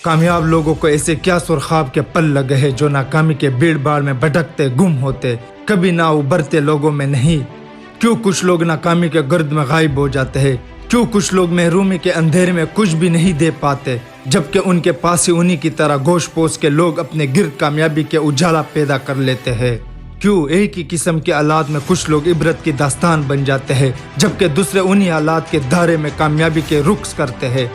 کامیاب لوگوں کو ایسے کیا سرخاب کے پل لگے ہیں جو ناکامی کے بھیڑ باڑ میں بھٹکتے گم ہوتے، کبھی نہ ابھرتے لوگوں میں نہیں؟ کیوں کچھ لوگ ناکامی کے گرد میں غائب ہو جاتے ہیں؟ کیوں کچھ لوگ محرومی کے اندھیرے میں کچھ بھی نہیں دے پاتے، جبکہ ان کے پاس ہی انہی کی طرح گوش پوش کے لوگ اپنے گرد کامیابی کے اجالا پیدا کر لیتے ہیں؟ کیوں ایک ہی قسم کے حالات میں کچھ لوگ عبرت کی داستان بن جاتے ہیں، جبکہ دوسرے انہی حالات کے دھارے میں کامیابی کے رخص کرتے ہیں؟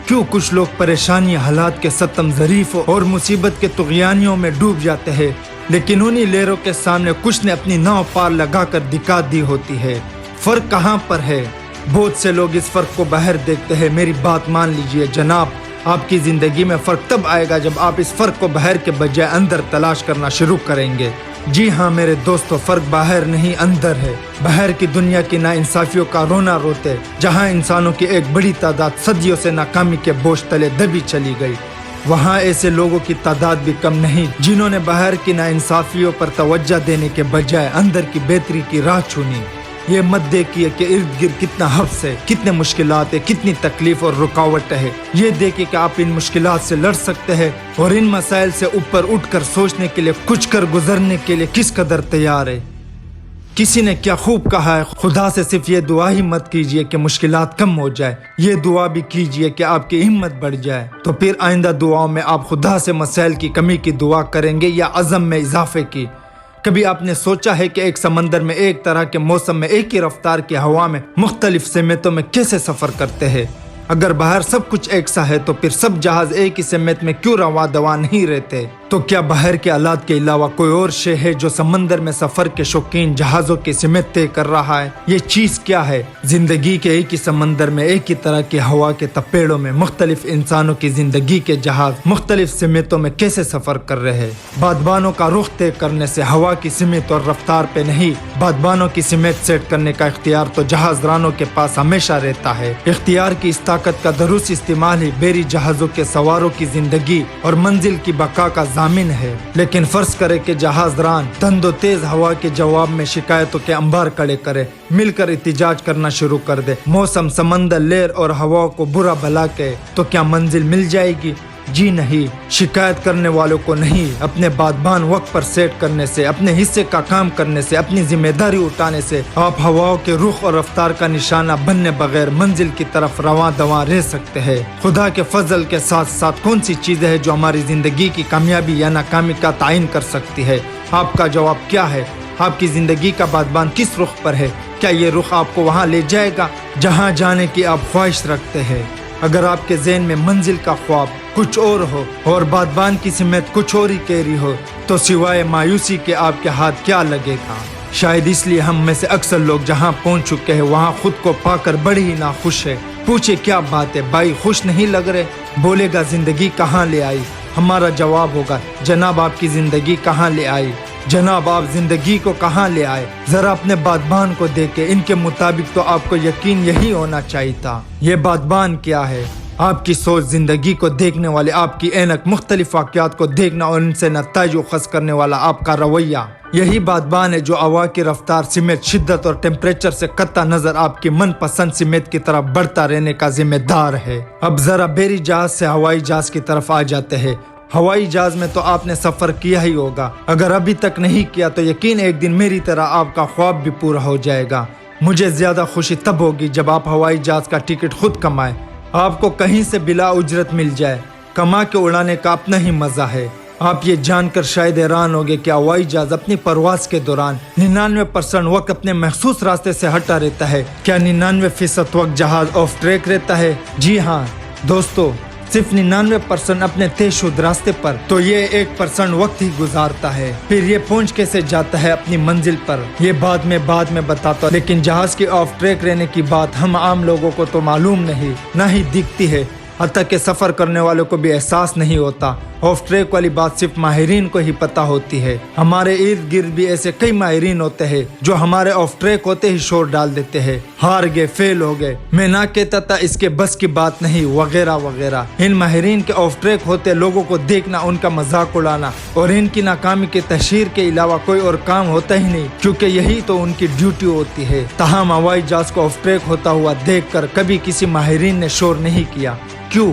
کیوں کچھ لوگ پریشانی حالات کے ستم ظریف اور مصیبت کے طغیانیوں میں ڈوب جاتے ہیں، لیکن انہی لہروں کے سامنے کچھ نے اپنی ناؤ پار لگا کر دکھا دی ہوتی ہے؟ فرق کہاں پر ہے؟ بہت سے لوگ اس فرق کو باہر دیکھتے ہیں۔ میری بات مان لیجئے جناب، آپ کی زندگی میں فرق تب آئے گا جب آپ اس فرق کو باہر کے بجائے اندر تلاش کرنا شروع کریں گے۔ جی ہاں میرے دوستو، فرق باہر نہیں اندر ہے۔ باہر کی دنیا کی ناانصافیوں کا رونا روتے، جہاں انسانوں کی ایک بڑی تعداد صدیوں سے ناکامی کے بوجھ تلے دبی چلی گئی، وہاں ایسے لوگوں کی تعداد بھی کم نہیں جنہوں نے باہر کی ناانصافیوں پر توجہ دینے کے بجائے اندر کی بہتری کی راہ چنی۔ یہ مت دیکھیے کہ ارد گرد کتنا حفظ ہے، کتنے مشکلات ہے، کتنی تکلیف اور رکاوٹ ہے۔ یہ دیکھیے کہ آپ ان مشکلات سے لڑ سکتے ہیں اور ان مسائل سے اوپر اٹھ کر سوچنے کے لیے، کچھ کر گزرنے کے لیے کس قدر تیار ہے۔ کسی نے کیا خوب کہا ہے، خدا سے صرف یہ دعا ہی مت کیجئے کہ مشکلات کم ہو جائے، یہ دعا بھی کیجئے کہ آپ کی ہمت بڑھ جائے۔ تو پھر آئندہ دعاؤں میں آپ خدا سے مسائل کی کمی کی دعا کریں گے یا عزم میں اضافے کی؟ کبھی آپ نے سوچا ہے کہ ایک سمندر میں ایک طرح کے موسم میں ایک ہی رفتار کی ہوا میں مختلف سمتوں میں کیسے سفر کرتے ہیں؟ اگر باہر سب کچھ ایک سا ہے تو پھر سب جہاز ایک ہی سمت میں کیوں رواں دواں نہیں رہتے؟ تو کیا باہر کے حالات کے علاوہ کوئی اور شے ہے جو سمندر میں سفر کے شوقین جہازوں کی سمت طے کر رہا ہے؟ یہ چیز کیا ہے؟ زندگی کے ایک ہی سمندر میں ایک ہی طرح کی ہوا کے تپیڑوں میں مختلف انسانوں کی زندگی کے جہاز مختلف سمتوں میں کیسے سفر کر رہے ہیں؟ بادبانوں کا رخ طے کرنے سے ہوا کی سمت اور رفتار پہ نہیں، بادبانوں کی سمت سیٹ کرنے کا اختیار تو جہاز رانوں کے پاس ہمیشہ رہتا ہے۔ اختیار کی اس طاقت کا درست استعمال ہی بیری جہازوں کے سواروں کی زندگی اور منزل کی بقا کا ضامن ہے۔ لیکن فرض کرے کہ جہاز ران تند و تیز ہوا کے جواب میں شکایتوں کے انبار کھڑے کرے، مل کر احتجاج کرنا شروع کر دے، موسم، سمندر، لہر اور ہوا کو برا بھلا کہے، تو کیا منزل مل جائے گی؟ جی نہیں۔ شکایت کرنے والوں کو نہیں، اپنے بادبان وقت پر سیٹ کرنے سے، اپنے حصے کا کام کرنے سے، اپنی ذمہ داری اٹھانے سے آپ ہواؤں کے رخ اور رفتار کا نشانہ بننے بغیر منزل کی طرف رواں دواں رہ سکتے ہیں۔ خدا کے فضل کے ساتھ ساتھ کون سی چیزیں ہیں جو ہماری زندگی کی کامیابی یا ناکامی کا تعین کر سکتی ہے؟ آپ کا جواب کیا ہے؟ آپ کی زندگی کا بادبان کس رخ پر ہے؟ کیا یہ رخ آپ کو وہاں لے جائے گا جہاں جانے کی آپ خواہش رکھتے ہیں؟ اگر آپ کے ذہن میں منزل کا خواب کچھ اور ہو اور بادبان کی سمت کچھ اور ہی کہہ رہی ہو، تو سوائے مایوسی کے آپ کے ہاتھ کیا لگے گا؟ شاید اس لیے ہم میں سے اکثر لوگ جہاں پہنچ چکے ہیں وہاں خود کو پا کر بڑی ہی ناخوش ہے۔ پوچھے کیا بات ہے بھائی، خوش نہیں لگ رہے؟ بولے گا زندگی کہاں لے آئی؟ ہمارا جواب ہوگا جناب آپ کی زندگی کہاں لے آئی؟ جناب آپ زندگی کو کہاں لے آئے؟ ذرا اپنے بادبان کو دیکھیں، ان کے مطابق تو آپ کو یقین یہی ہونا چاہیے تھا۔ یہ بادبان کیا ہے؟ آپ کی سوچ، زندگی کو دیکھنے والے آپ کی عینک، مختلف واقعات کو دیکھنا اور ان سے نتائج اخذ کرنے والا آپ کا رویہ، یہی بادبان ہے جو ہوا کی رفتار، سمت، شدت اور ٹیمپریچر سے قطع نظر آپ کی من پسند سمت کی طرف بڑھتا رہنے کا ذمہ دار ہے۔ اب ذرا بیری جہاز سے ہوائی جہاز کی طرف آ جاتے ہیں۔ ہوائی جہاز میں تو آپ نے سفر کیا ہی ہوگا، اگر ابھی تک نہیں کیا تو یقین ایک دن میری طرح آپ کا خواب بھی پورا ہو جائے گا۔ مجھے زیادہ خوشی تب ہوگی جب آپ ہوائی جہاز کا ٹکٹ خود کمائیں، آپ کو کہیں سے بلا اجرت مل جائے۔ کما کے اڑانے کا اپنا ہی مزہ ہے۔ آپ یہ جان کر شاید حیران ہوگے کہ ہوائی جہاز اپنی پرواز کے دوران 99% وقت اپنے مخصوص راستے سے ہٹا رہتا ہے۔ کیا 99% وقت جہاز آف ٹریک رہتا ہے؟ جی ہاں دوستو، صرف 99% اپنے طے شدہ راستے پر، تو یہ 1% وقت ہی گزارتا ہے۔ پھر یہ پہنچ کیسے جاتا ہے اپنی منزل پر، یہ بعد میں بتاتا ہوں، لیکن جہاز کے آف ٹریک رہنے کی بات ہم عام لوگوں کو تو معلوم نہیں، نہ ہی دکھتی ہے، حتیٰ کہ سفر کرنے والوں کو بھی احساس نہیں ہوتا۔ آف ٹریک والی بات صرف ماہرین کو ہی پتہ ہوتی ہے۔ ہمارے ارد گرد بھی ایسے کئی ماہرین ہوتے ہیں جو ہمارے آف ٹریک ہوتے ہی شور ڈال دیتے ہیں، ہار گئے، فیل ہو گئے، میں نہ کہتا تھا، اس کے بس کی بات نہیں، وغیرہ وغیرہ۔ ان ماہرین کے آف ٹریک ہوتے لوگوں کو دیکھنا، ان کا مذاق اڑانا اور ان کی ناکامی کی تشہیر کے علاوہ کوئی اور کام ہوتا ہی نہیں، کیونکہ یہی تو ان کی ڈیوٹی ہوتی ہے۔ تاہم ہوائی جہاز کو آف ٹریک ہوتا ہوا دیکھ کر کبھی کسی ماہرین نے شور نہیں کیا۔ کیوں؟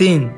3